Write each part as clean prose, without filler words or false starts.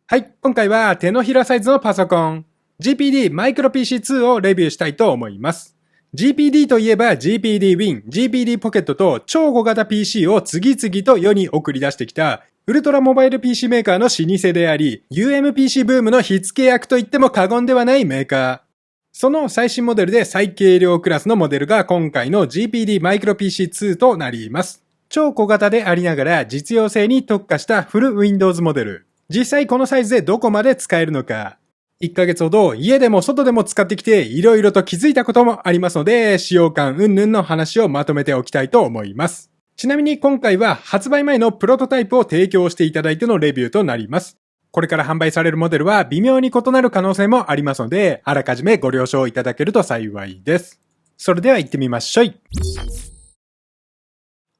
はい、今回は手のひらサイズのパソコン GPD マイクロ PC2 をレビューしたいと思います。GPD といえば GPD Win、GPD Pocket と超小型 PC を次々と世に送り出してきたウルトラモバイル PC メーカーの老舗であり UMPC ブームの火付け役と言っても過言ではないメーカー。その最新モデルで最軽量クラスのモデルが今回の GPD マイクロ PC2 となります。超小型でありながら実用性に特化したフル Windows モデル。実際このサイズでどこまで使えるのか。1ヶ月ほど家でも外でも使ってきて色々と気づいたこともありますので、使用感云々の話をまとめておきたいと思います。ちなみに今回は発売前のプロトタイプを提供していただいてのレビューとなります。これから販売されるモデルは微妙に異なる可能性もありますので、あらかじめご了承いただけると幸いです。それでは行ってみましょう。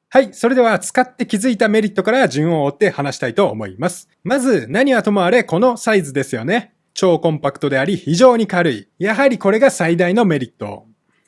はい。それでは使って気づいたメリットから順を追って話したいと思います。まず何はともあれこのサイズですよね。超コンパクトであり非常に軽い。やはりこれが最大のメリット。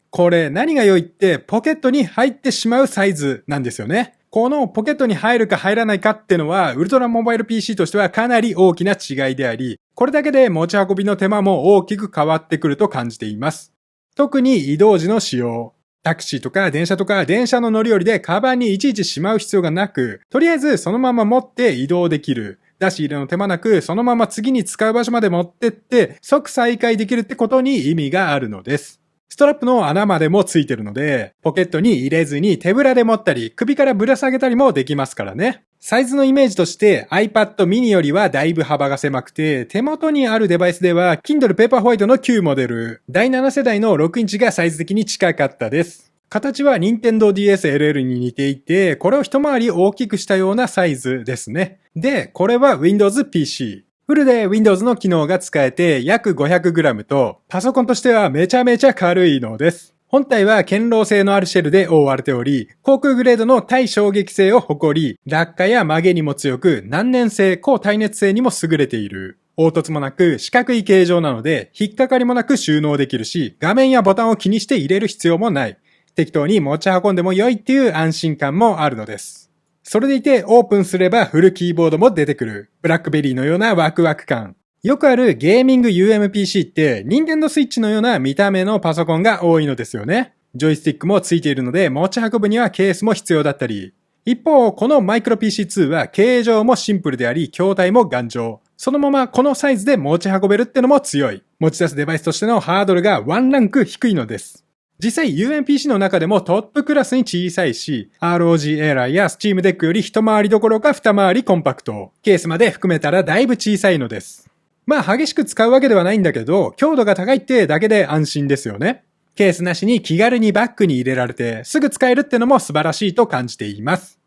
これ何が良いってポケットに入ってしまうサイズなんですよね。このポケットに入るか入らないかってのはウルトラモバイル PC としてはかなり大きな違いであり、これだけで持ち運びの手間も大きく変わってくると感じています。特に移動時の使用。タクシーとか電車とか電車の乗り降りでカバンにいちいちしまう必要がなく、とりあえずそのまま持って移動できる。出し入れの手間なく、そのまま次に使う場所まで持ってって即再開できるってことに意味があるのです。ストラップの穴までもついてるので、ポケットに入れずに手ぶらで持ったり、首からぶら下げたりもできますからね。サイズのイメージとして iPad mini よりはだいぶ幅が狭くて、手元にあるデバイスでは Kindle Paperwhite の旧モデル、第7世代の6インチがサイズ的に近かったです。形は Nintendo DS LL に似ていて、これを一回り大きくしたようなサイズですね。で、これは Windows PC。フルで Windows の機能が使えて約 500g と、パソコンとしてはめちゃめちゃ軽いのです。本体は堅牢性のあるシェルで覆われており、航空グレードの耐衝撃性を誇り、落下や曲げにも強く、難燃性、高耐熱性にも優れている。凹凸もなく四角い形状なので、引っかかりもなく収納できるし、画面やボタンを気にして入れる必要もない。適当に持ち運んでも良いっていう安心感もあるのです。それでいてオープンすればフルキーボードも出てくる。ブラックベリーのようなワクワク感。よくあるゲーミング UMPC って任天堂スイッチのような見た目のパソコンが多いのですよね。ジョイスティックもついているので持ち運ぶにはケースも必要だったり。一方、このマイクロ PC2 は形状もシンプルであり、筐体も頑丈。そのままこのサイズで持ち運べるってのも強い。持ち出すデバイスとしてのハードルがワンランク低いのです。実際 UMPC の中でもトップクラスに小さいし、ROG Ally や Steam Deck より一回りどころか二回りコンパクト。ケースまで含めたらだいぶ小さいのです。まあ激しく使うわけではないんだけど、強度が高いってだけで安心ですよね。ケースなしに気軽にバッグに入れられてすぐ使えるってのも素晴らしいと感じています。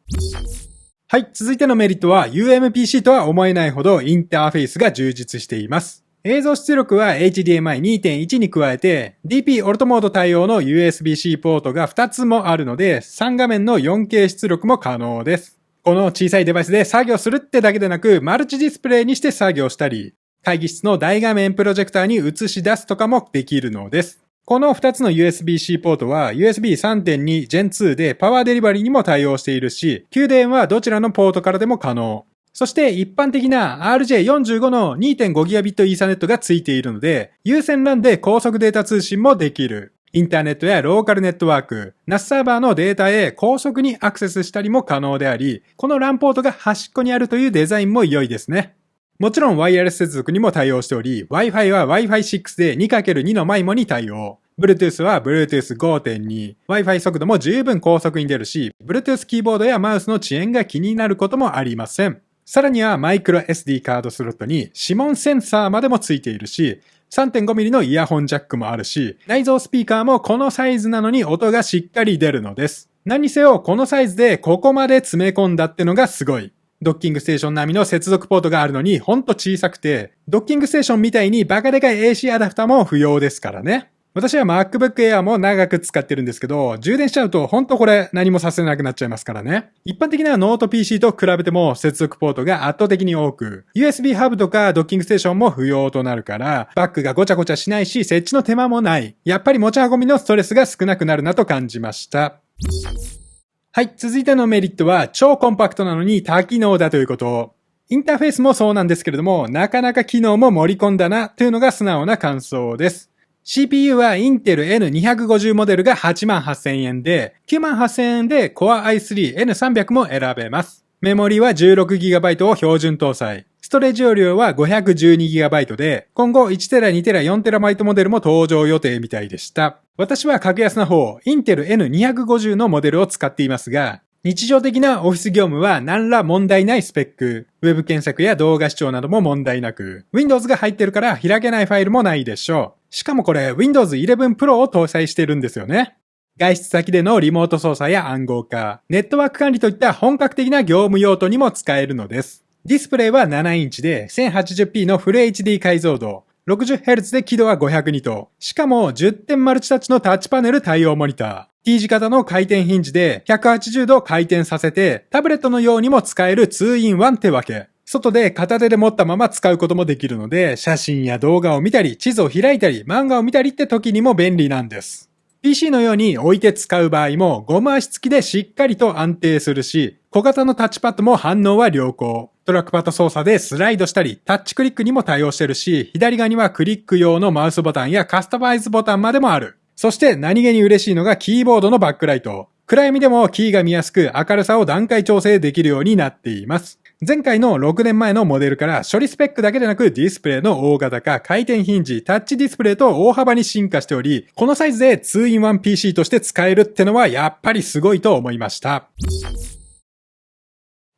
はい、続いてのメリットは UMPC とは思えないほどインターフェースが充実しています。映像出力は HDMI2.1 に加えて DP オルトモード対応の USB-C ポートが2つもあるので3画面の 4K 出力も可能です。この小さいデバイスで作業するってだけでなくマルチディスプレイにして作業したり会議室の大画面プロジェクターに映し出すとかもできるのです。この2つの USB-C ポートは USB 3.2 Gen 2でパワーデリバリーにも対応しているし、給電はどちらのポートからでも可能。そして一般的な RJ45 の 2.5Gb イーサネットがついているので、有線 LAN で高速データ通信もできる。インターネットやローカルネットワーク、NAS サーバーのデータへ高速にアクセスしたりも可能であり、この LAN ポートが端っこにあるというデザインも良いですね。もちろんワイヤレス接続にも対応しており、Wi-Fi は Wi-Fi 6で 2×2 の MIMO に対応。Bluetooth は Bluetooth 5.2。Wi-Fi 速度も十分高速に出るし、Bluetooth キーボードやマウスの遅延が気になることもありません。さらにはマイクロ SD カードスロットに指紋センサーまでもついているし、3.5mm のイヤホンジャックもあるし、内蔵スピーカーもこのサイズなのに音がしっかり出るのです。何にせよこのサイズでここまで詰め込んだってのがすごい。ドッキングステーション並みの接続ポートがあるのにほんと小さくて、ドッキングステーションみたいにバカでかい AC アダプターも不要ですからね。私は MacBook Air も長く使ってるんですけど、充電しちゃうとほんとこれ何もさせなくなっちゃいますからね。一般的なノート PC と比べても接続ポートが圧倒的に多く、USB ハブとかドッキングステーションも不要となるから、バッグがごちゃごちゃしないし、設置の手間もない。やっぱり持ち運びのストレスが少なくなるなと感じました。はい、続いてのメリットは超コンパクトなのに多機能だということ。インターフェースもそうなんですけれども、なかなか機能も盛り込んだなというのが素直な感想です。CPU は Intel N250 モデルが 88,000 円で、98,000 円で Core i3 N300 も選べます。メモリは 16GB を標準搭載。ストレージ容量は 512GB で、今後 1TB、2TB、4TB モデルも登場予定みたいでした。私は格安な方、Intel N250 のモデルを使っていますが、日常的なオフィス業務は何ら問題ないスペック。ウェブ検索や動画視聴なども問題なく、Windows が入ってるから開けないファイルもないでしょう。しかもこれ Windows 11 Pro を搭載してるんですよね。外出先でのリモート操作や暗号化、ネットワーク管理といった本格的な業務用途にも使えるのです。ディスプレイは7インチで 1080p のフル HD 解像度、60Hz で輝度は502と、しかも10点マルチタッチのタッチパネル対応モニター。T 字型の回転ヒンジで180度回転させてタブレットのようにも使える 2-in-1 ってわけ。外で片手で持ったまま使うこともできるので、写真や動画を見たり、地図を開いたり、漫画を見たりって時にも便利なんです。PC のように置いて使う場合もゴム足付きでしっかりと安定するし、小型のタッチパッドも反応は良好。トラックパッド操作でスライドしたり、タッチクリックにも対応してるし、左側にはクリック用のマウスボタンやカスタマイズボタンまでもある。そして何気に嬉しいのがキーボードのバックライト。暗闇でもキーが見やすく明るさを段階調整できるようになっています。前回の6年前のモデルから処理スペックだけでなくディスプレイの大型化、回転ヒンジ、タッチディスプレイと大幅に進化しており、このサイズで 2-in-1PC として使えるってのはやっぱりすごいと思いました。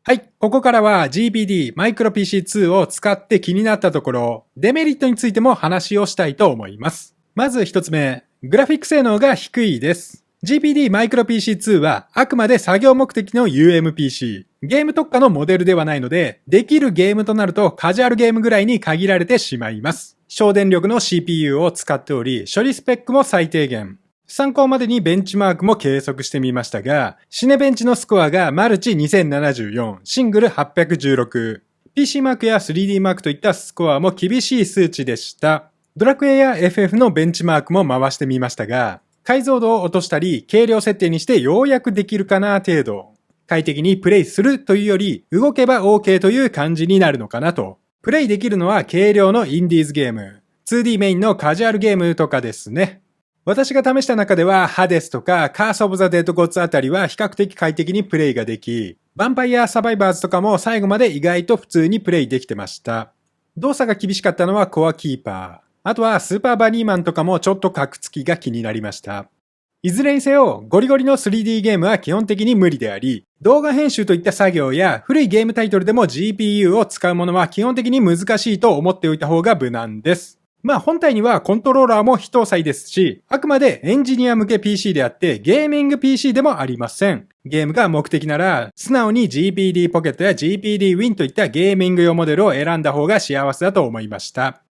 はい、ここからは GPD マイクロ PC2 を使って気になったところ、デメリットについても話をしたいと思います。まず一つ目、グラフィック性能が低いです。GPD マイクロ PC2 はあくまで作業目的の UMPC。ゲーム特化のモデルではないので、できるゲームとなるとカジュアルゲームぐらいに限られてしまいます。省電力の CPU を使っており、処理スペックも最低限。参考までにベンチマークも計測してみましたが、シネベンチのスコアがマルチ2074、シングル816。PC マークや 3D マークといったスコアも厳しい数値でした。ドラクエや FF のベンチマークも回してみましたが、解像度を落としたり、軽量設定にしてようやくできるかな程度。快適にプレイするというより、動けば OK という感じになるのかなと。プレイできるのは軽量のインディーズゲーム、2D メインのカジュアルゲームとかですね。私が試した中では、ハデスとかカースオブザデッドゴッツあたりは比較的快適にプレイができ、ヴァンパイアサバイバーズとかも最後まで意外と普通にプレイできてました。動作が厳しかったのはコアキーパー。あとはスーパーバニーマンとかもちょっとカクつきが気になりました。いずれにせよ、ゴリゴリの 3D ゲームは基本的に無理であり、動画編集といった作業や古いゲームタイトルでも GPU を使うものは基本的に難しいと思っておいた方が無難です。まあ本体にはコントローラーも非搭載ですし、あくまでエンジニア向け PC であってゲーミング PC でもありません。ゲームが目的なら、素直に GPD ポケットや GPD Win といったゲーミング用モデルを選んだ方が幸せだと思いました。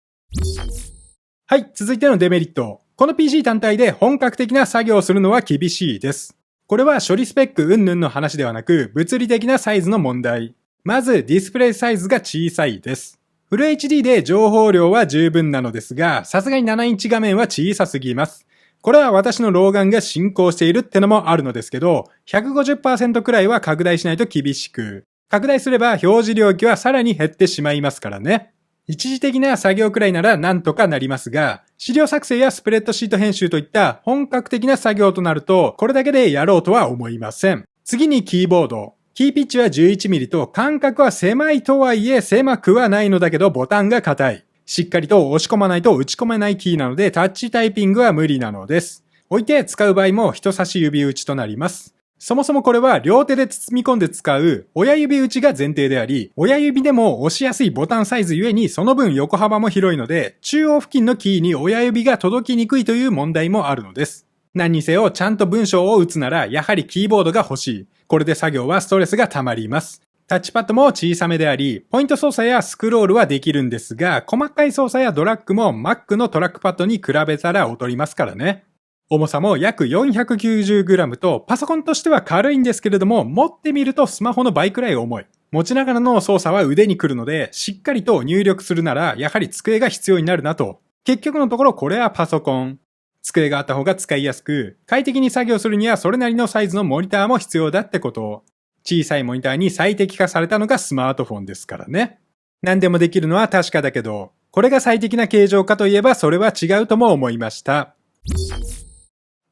はい、続いてのデメリット。この PC 単体で本格的な作業をするのは厳しいです。これは処理スペック云々の話ではなく、物理的なサイズの問題。まず、ディスプレイサイズが小さいです。フル HD で情報量は十分なのですが、さすがに7インチ画面は小さすぎます。これは私の老眼が進行しているってのもあるのですけど、150% くらいは拡大しないと厳しく、拡大すれば表示領域はさらに減ってしまいますからね。一時的な作業くらいならなんとかなりますが、資料作成やスプレッドシート編集といった本格的な作業となると、これだけでやろうとは思いません。次にキーボード。キーピッチは 11mm と間隔は狭いとはいえ狭くはないのだけどボタンが硬い。しっかりと押し込まないと打ち込めないキーなのでタッチタイピングは無理なのです。置いて使う場合も人差し指打ちとなります。そもそもこれは両手で包み込んで使う親指打ちが前提であり、親指でも押しやすいボタンサイズゆえにその分横幅も広いので、中央付近のキーに親指が届きにくいという問題もあるのです。何にせよちゃんと文章を打つならやはりキーボードが欲しい。これで作業はストレスが溜まります。タッチパッドも小さめであり、ポイント操作やスクロールはできるんですが、細かい操作やドラッグも Mac のトラックパッドに比べたら劣りますからね。重さも約 490g とパソコンとしては軽いんですけれども、持ってみるとスマホの倍くらい重い。持ちながらの操作は腕に来るので、しっかりと入力するならやはり机が必要になるなと。結局のところこれはパソコン。机があった方が使いやすく、快適に作業するにはそれなりのサイズのモニターも必要だってこと。小さいモニターに最適化されたのがスマートフォンですからね。何でもできるのは確かだけど、これが最適な形状かといえばそれは違うとも思いました。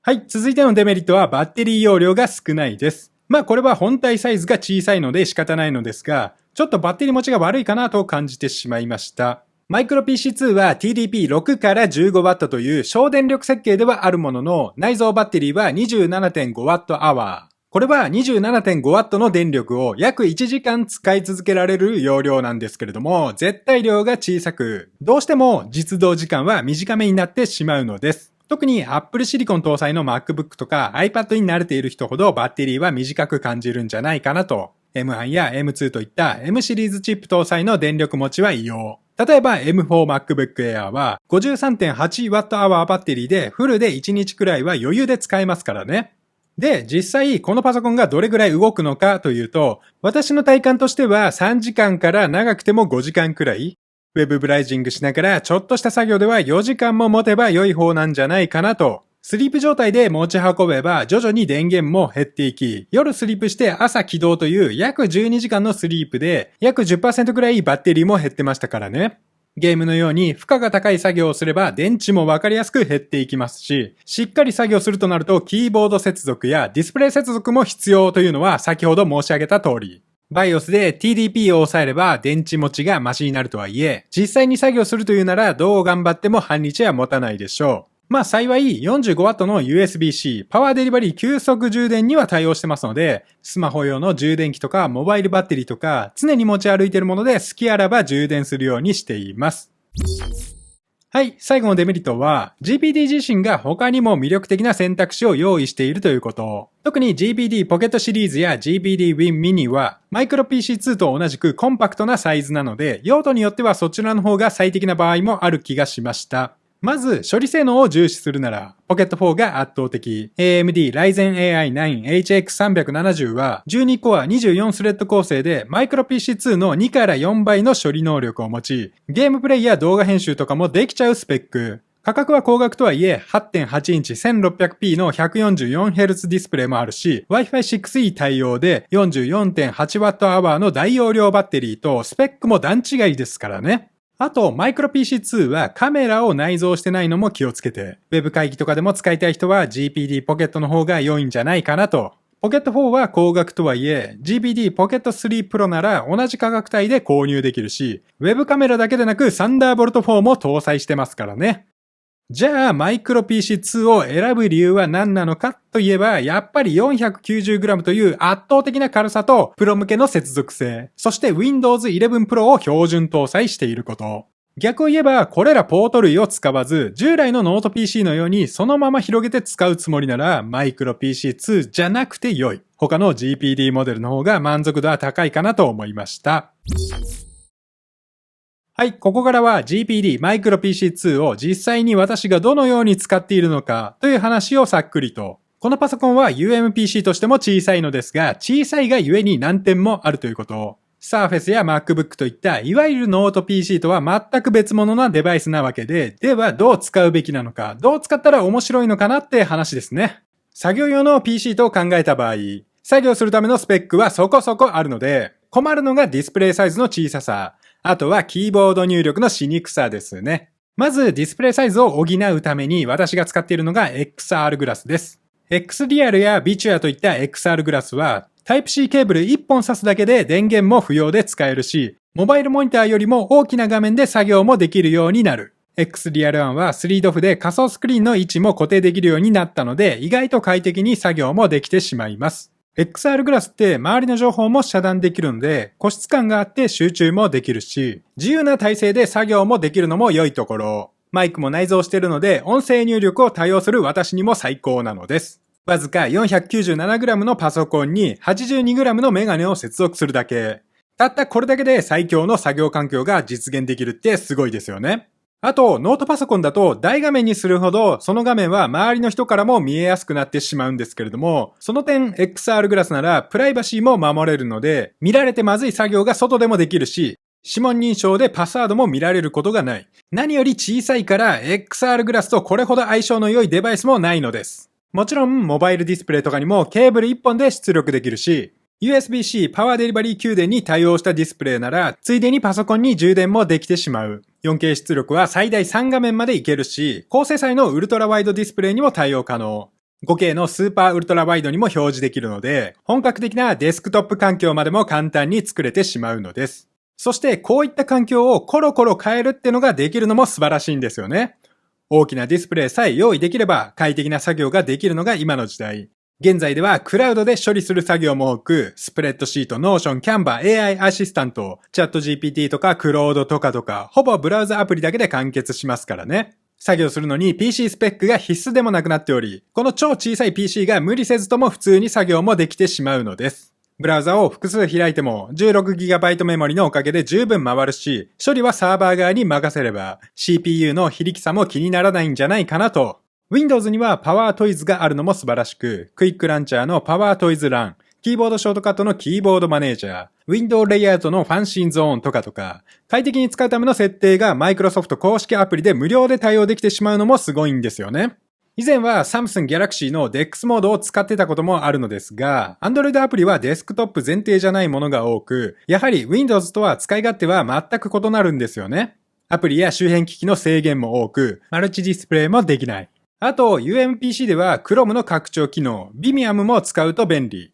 はい、続いてのデメリットはバッテリー容量が少ないです。これは本体サイズが小さいので仕方ないのですが、ちょっとバッテリー持ちが悪いかなと感じてしまいました。マイクロ PC2 は TDP6 から 15W という省電力設計ではあるものの、内蔵バッテリーは 27.5Wh。これは 27.5W の電力を約1時間使い続けられる容量なんですけれども、絶対量が小さく、どうしても実動時間は短めになってしまうのです。特に Apple Silicon 搭載の MacBook とか iPad に慣れている人ほどバッテリーは短く感じるんじゃないかなと。M1 や M2 といった M シリーズチップ搭載の電力持ちは異様。例えば M4 MacBook Air は 53.8Wh バッテリーでフルで1日くらいは余裕で使えますからね。で、実際このパソコンがどれぐらい動くのかというと、私の体感としては3時間から長くても5時間くらい。ウェブブラウジングしながらちょっとした作業では4時間も持てば良い方なんじゃないかなと。スリープ状態で持ち運べば徐々に電源も減っていき、夜スリープして朝起動という約12時間のスリープで約 10% くらいバッテリーも減ってましたからね。ゲームのように負荷が高い作業をすれば電池もわかりやすく減っていきますし、しっかり作業するとなるとキーボード接続やディスプレイ接続も必要というのは先ほど申し上げた通り。BIOS で TDP を抑えれば電池持ちがマシになるとはいえ、実際に作業するというならどう頑張っても半日は持たないでしょう。幸い 45W の USB-C パワーデリバリー急速充電には対応してますので、スマホ用の充電器とかモバイルバッテリーとか常に持ち歩いているもので好きあらば充電するようにしています。はい、最後のデメリットは GPD 自身が他にも魅力的な選択肢を用意しているということ。特に GPD Pocket シリーズや GPD Win Mini はマイクロ PC2 と同じくコンパクトなサイズなので、用途によってはそちらの方が最適な場合もある気がしました。まず、処理性能を重視するなら、Pocket 4が圧倒的。AMD Ryzen AI 9 HX370 は、12コア24スレッド構成で、マイクロ PC2 の2から4倍の処理能力を持ち、ゲームプレイや動画編集とかもできちゃうスペック。価格は高額とはいえ、8.8 インチ 1600p の 144Hz ディスプレイもあるし、Wi-Fi 6E 対応で 44.8Wh の大容量バッテリーとスペックも段違いですからね。あと、マイクロ PC2 はカメラを内蔵してないのも気をつけて、ウェブ会議とかでも使いたい人は GPD Pocket の方が良いんじゃないかなと。Pocket 4は高額とはいえ、GPD Pocket 3 Pro なら同じ価格帯で購入できるし、ウェブカメラだけでなく Thunderbolt 4も搭載してますからね。じゃあ、マイクロ PC2 を選ぶ理由は何なのかといえば、やっぱり 490g という圧倒的な軽さと、プロ向けの接続性、そして Windows 11 Pro を標準搭載していること。逆を言えば、これらポート類を使わず、従来のノート PC のようにそのまま広げて使うつもりなら、マイクロ PC2 じゃなくて良い。他の GPD モデルの方が満足度は高いかなと思いました。はい、ここからは GPD マイクロ PC2 を実際に私がどのように使っているのかという話をさっくりと。このパソコンは UMPC としても小さいのですが、小さいがゆえに難点もあるということ。Surface や MacBook といったいわゆるノート PC とは全く別物なデバイスなわけで、ではどう使うべきなのか、どう使ったら面白いのかなって話ですね。作業用の PC と考えた場合、作業するためのスペックはそこそこあるので、困るのがディスプレイサイズの小ささ。あとはキーボード入力のしにくさですね。まずディスプレイサイズを補うために私が使っているのが XR グラスです。XReal や Bitua といった XR グラスは Type-C ケーブル1本挿すだけで電源も不要で使えるし、モバイルモニターよりも大きな画面で作業もできるようになる。XReal 1は 3DOF で仮想スクリーンの位置も固定できるようになったので、意外と快適に作業もできてしまいます。XR グラスって周りの情報も遮断できるので、個室感があって集中もできるし、自由な体勢で作業もできるのも良いところ。マイクも内蔵しているので、音声入力を対応する私にも最高なのです。わずか 497g のパソコンに 82g のメガネを接続するだけ。たったこれだけで最強の作業環境が実現できるってすごいですよね。あと、ノートパソコンだと大画面にするほど、その画面は周りの人からも見えやすくなってしまうんですけれども、その点 XR グラスならプライバシーも守れるので、見られてまずい作業が外でもできるし、指紋認証でパスワードも見られることがない。何より小さいから XR グラスとこれほど相性の良いデバイスもないのです。もちろん、モバイルディスプレイとかにもケーブル1本で出力できるし、USB-C パワーデリバリー給電に対応したディスプレイなら、ついでにパソコンに充電もできてしまう。4K 出力は最大3画面までいけるし、高精細のウルトラワイドディスプレイにも対応可能。5K のスーパーウルトラワイドにも表示できるので、本格的なデスクトップ環境までも簡単に作れてしまうのです。そしてこういった環境をコロコロ変えるってのができるのも素晴らしいんですよね。大きなディスプレイさえ用意できれば快適な作業ができるのが今の時代。現在ではクラウドで処理する作業も多く、スプレッドシート、ノーション、キャンバー、AI アシスタント、チャット GPT とかクロードとか、ほぼブラウザアプリだけで完結しますからね。作業するのに PC スペックが必須でもなくなっており、この超小さい PC が無理せずとも普通に作業もできてしまうのです。ブラウザを複数開いても 16GB メモリのおかげで十分回るし、処理はサーバー側に任せれば CPU の非力さも気にならないんじゃないかなと。Windows にはパワートイズがあるのも素晴らしく、クイックランチャーのパワートイズラン、キーボードショートカットのキーボードマネージャー、ウィンドウレイアウトのファンシーンゾーンとか、快適に使うための設定が Microsoft 公式アプリで無料で対応できてしまうのもすごいんですよね。以前は Samsung Galaxy の DeX モードを使ってたこともあるのですが、Android アプリはデスクトップ前提じゃないものが多く、やはり Windows とは使い勝手は全く異なるんですよね。アプリや周辺機器の制限も多く、マルチディスプレイもできない。あと、UMPC では Chrome の拡張機能、Vimium も使うと便利。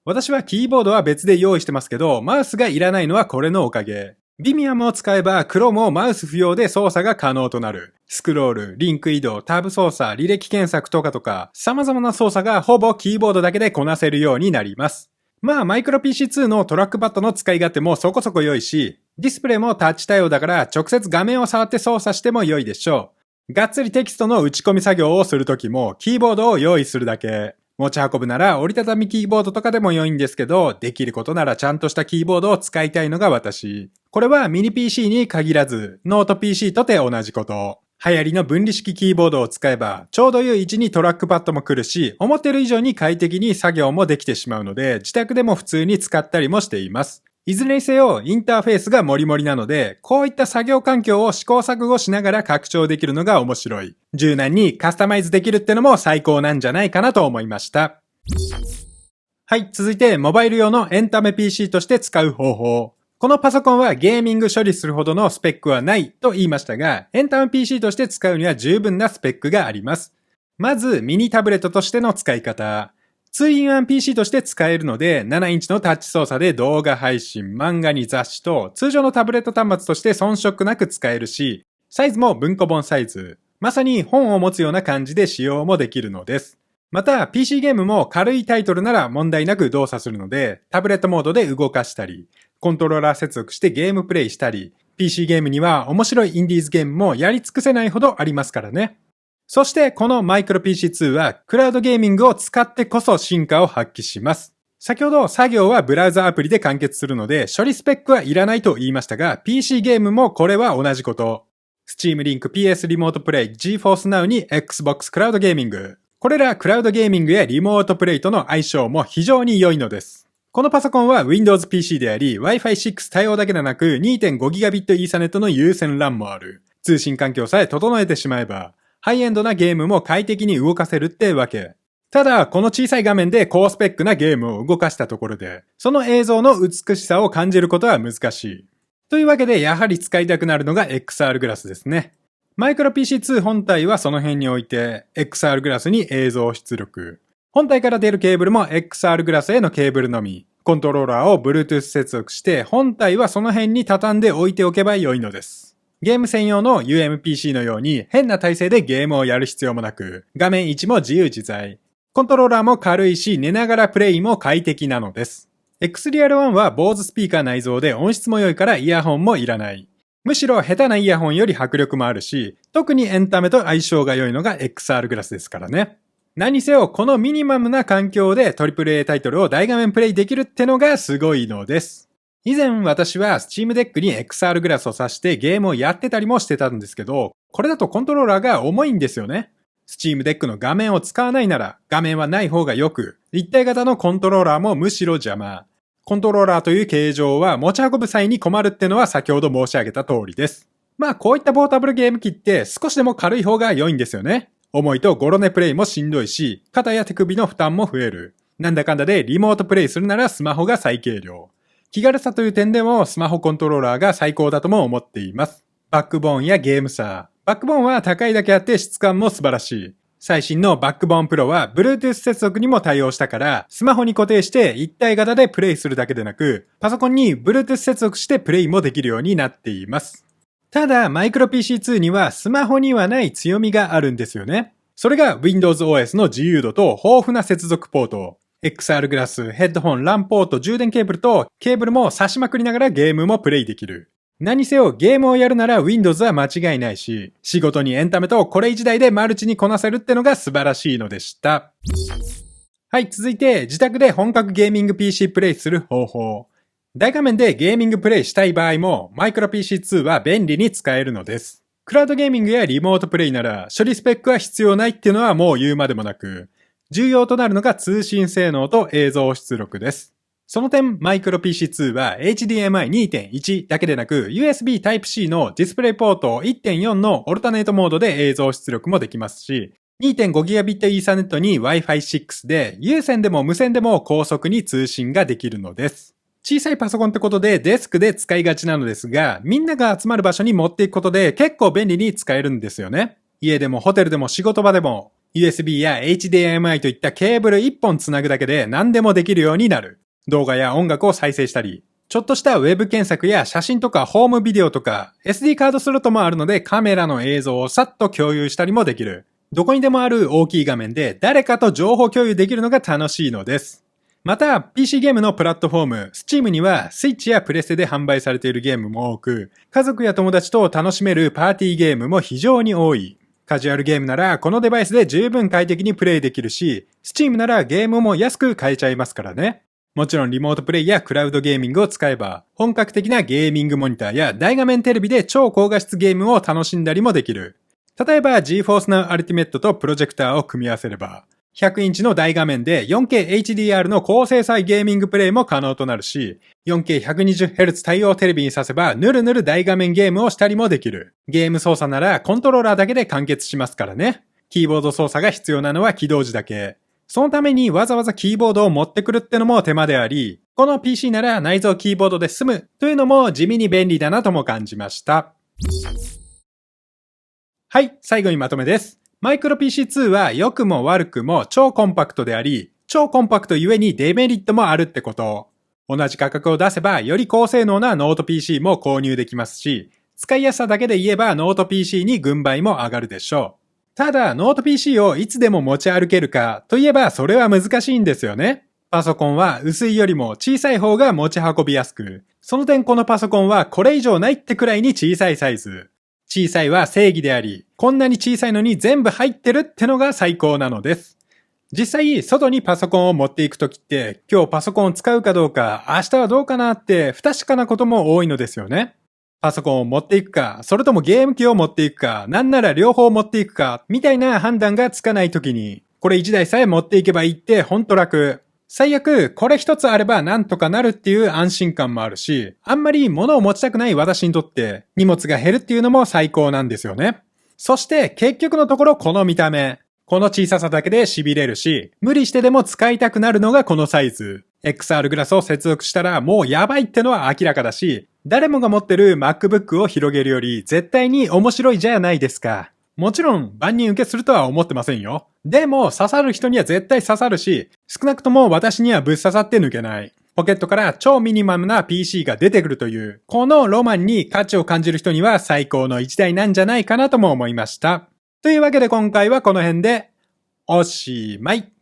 私はキーボードは別で用意してますけど、マウスがいらないのはこれのおかげ。Vimium を使えば Chrome をマウス不要で操作が可能となる。スクロール、リンク移動、タブ操作、履歴検索とか、様々な操作がほぼキーボードだけでこなせるようになります。まあ、マイクロ PC2 のトラックパッドの使い勝手もそこそこ良いし、ディスプレイもタッチ対応だから直接画面を触って操作しても良いでしょう。がっつりテキストの打ち込み作業をするときもキーボードを用意するだけ。持ち運ぶなら折りたたみキーボードとかでも良いんですけど、できることならちゃんとしたキーボードを使いたいのが私。これはミニ PC に限らず、ノート PC とて同じこと。流行りの分離式キーボードを使えば、ちょうど良い位置にトラックパッドも来るし、思ってる以上に快適に作業もできてしまうので、自宅でも普通に使ったりもしています。いずれにせよ、インターフェースがモリモリなので、こういった作業環境を試行錯誤しながら拡張できるのが面白い。柔軟にカスタマイズできるってのも最高なんじゃないかなと思いました。はい、続いてモバイル用のエンタメ PC として使う方法。このパソコンはゲーミング処理するほどのスペックはないと言いましたが、エンタメ PC として使うには十分なスペックがあります。まず、ミニタブレットとしての使い方。2-in-1 PC として使えるので、7インチのタッチ操作で動画配信、漫画に雑誌と、通常のタブレット端末として遜色なく使えるし、サイズも文庫本サイズ。まさに本を持つような感じで使用もできるのです。また、PC ゲームも軽いタイトルなら問題なく動作するので、タブレットモードで動かしたり、コントローラー接続してゲームプレイしたり、PC ゲームには面白いインディーズゲームもやり尽くせないほどありますからね。そしてこのマイクロ PC2 はクラウドゲーミングを使ってこそ進化を発揮します。先ほど作業はブラウザアプリで完結するので処理スペックはいらないと言いましたが PC ゲームもこれは同じこと。Steam Link PS リモートプレイ GeForce Now に Xbox クラウドゲーミング。これらクラウドゲーミングやリモートプレイとの相性も非常に良いのです。このパソコンは Windows PC であり Wi-Fi 6対応だけでなく 2.5GB イーサネットの有線 LAN もある。通信環境さえ整えてしまえばハイエンドなゲームも快適に動かせるってわけ。ただ、この小さい画面で高スペックなゲームを動かしたところで、その映像の美しさを感じることは難しい。というわけで、やはり使いたくなるのが XR グラスですね。マイクロ PC2 本体はその辺に置いて、XR グラスに映像出力。本体から出るケーブルも XR グラスへのケーブルのみ。コントローラーを Bluetooth 接続して、本体はその辺に畳んで置いておけば良いのです。ゲーム専用の UMPC のように変な体勢でゲームをやる必要もなく、画面位置も自由自在。コントローラーも軽いし寝ながらプレイも快適なのです。Xreal 1は坊主スピーカー内蔵で音質も良いからイヤホンもいらない。むしろ下手なイヤホンより迫力もあるし、特にエンタメと相性が良いのが XR グラスですからね。何せよこのミニマムな環境で AAA タイトルを大画面プレイできるってのがすごいのです。以前私は Steam Deck に XR グラスを挿してゲームをやってたりもしてたんですけど、これだとコントローラーが重いんですよね。Steam Deck の画面を使わないなら画面はない方が良く、立体型のコントローラーもむしろ邪魔。コントローラーという形状は持ち運ぶ際に困るってのは先ほど申し上げた通りです。まあこういったポータブルゲーム機って少しでも軽い方が良いんですよね。重いとゴロ寝プレイもしんどいし、肩や手首の負担も増える。なんだかんだでリモートプレイするならスマホが最軽量。気軽さという点でもスマホコントローラーが最高だとも思っています。バックボーンやゲーム差。バックボーンは高いだけあって質感も素晴らしい。最新のバックボーンプロは Bluetooth 接続にも対応したから、スマホに固定して一体型でプレイするだけでなく、パソコンに Bluetooth 接続してプレイもできるようになっています。ただ、マイクロ PC2 にはスマホにはない強みがあるんですよね。それが Windows OS の自由度と豊富な接続ポート。XR グラス、ヘッドホン、LAN ポート、充電ケーブルとケーブルも挿しまくりながらゲームもプレイできる。何せよゲームをやるなら Windows は間違いないし、仕事にエンタメとこれ一台でマルチにこなせるってのが素晴らしいのでした。はい、続いて自宅で本格ゲーミング PC プレイする方法。大画面でゲーミングプレイしたい場合も、マイクロ PC2 は便利に使えるのです。クラウドゲーミングやリモートプレイなら処理スペックは必要ないっていうのはもう言うまでもなく、重要となるのが通信性能と映像出力です。その点、マイクロ PC2 は HDMI 2.1 だけでなく USB Type-C のディスプレイポート 1.4 のオルタネートモードで映像出力もできますし、2.5GB イーサネットに Wi-Fi 6で有線でも無線でも高速に通信ができるのです。小さいパソコンってことでデスクで使いがちなのですが、みんなが集まる場所に持っていくことで結構便利に使えるんですよね。家でもホテルでも仕事場でも USB や HDMI といったケーブル1本つなぐだけで何でもできるようになる。動画や音楽を再生したり、ちょっとしたウェブ検索や写真とかホームビデオとか SD カードスロットもあるのでカメラの映像をさっと共有したりもできる。どこにでもある大きい画面で誰かと情報共有できるのが楽しいのです。また PC ゲームのプラットフォーム Steam にはスイッチやプレステで販売されているゲームも多く、家族や友達と楽しめるパーティーゲームも非常に多い。カジュアルゲームならこのデバイスで十分快適にプレイできるし、Steam ならゲームも安く買えちゃいますからね。もちろんリモートプレイやクラウドゲーミングを使えば、本格的なゲーミングモニターや大画面テレビで超高画質ゲームを楽しんだりもできる。例えば GeForce Now Ultimate とプロジェクターを組み合わせれば、100インチの大画面で 4K HDR の高精細ゲーミングプレイも可能となるし、4K120Hz 対応テレビに挿せばぬるぬる大画面ゲームをしたりもできる。ゲーム操作ならコントローラーだけで完結しますからね。キーボード操作が必要なのは起動時だけ。そのためにわざわざキーボードを持ってくるってのも手間であり、この PC なら内蔵キーボードで済むというのも地味に便利だなとも感じました。はい、最後にまとめです。マイクロ PC2 は良くも悪くも超コンパクトであり、超コンパクトゆえにデメリットもあるってこと。同じ価格を出せばより高性能なノート PC も購入できますし、使いやすさだけで言えばノート PC に軍配も上がるでしょう。ただ、ノート PC をいつでも持ち歩けるかといえばそれは難しいんですよね。パソコンは薄いよりも小さい方が持ち運びやすく、その点このパソコンはこれ以上ないってくらいに小さいサイズ。小さいは正義であり、こんなに小さいのに全部入ってるってのが最高なのです。実際、外にパソコンを持っていくときって、今日パソコンを使うかどうか、明日はどうかなって不確かなことも多いのですよね。パソコンを持っていくか、それともゲーム機を持っていくか、なんなら両方持っていくか、みたいな判断がつかないときに、これ一台さえ持っていけばいいってほんと楽。最悪、これ一つあればなんとかなるっていう安心感もあるし、あんまり物を持ちたくない私にとって荷物が減るっていうのも最高なんですよね。そして結局のところこの見た目。この小ささだけで痺れるし、無理してでも使いたくなるのがこのサイズ。XR グラスを接続したらもうやばいってのは明らかだし、誰もが持ってる MacBook を広げるより絶対に面白いじゃないですか。もちろん万人受けするとは思ってませんよ。でも刺さる人には絶対刺さるし、少なくとも私にはぶっ刺さって抜けない。ポケットから超ミニマムな PC が出てくるという、このロマンに価値を感じる人には最高の一台なんじゃないかなとも思いました。というわけで今回はこの辺でおしまい。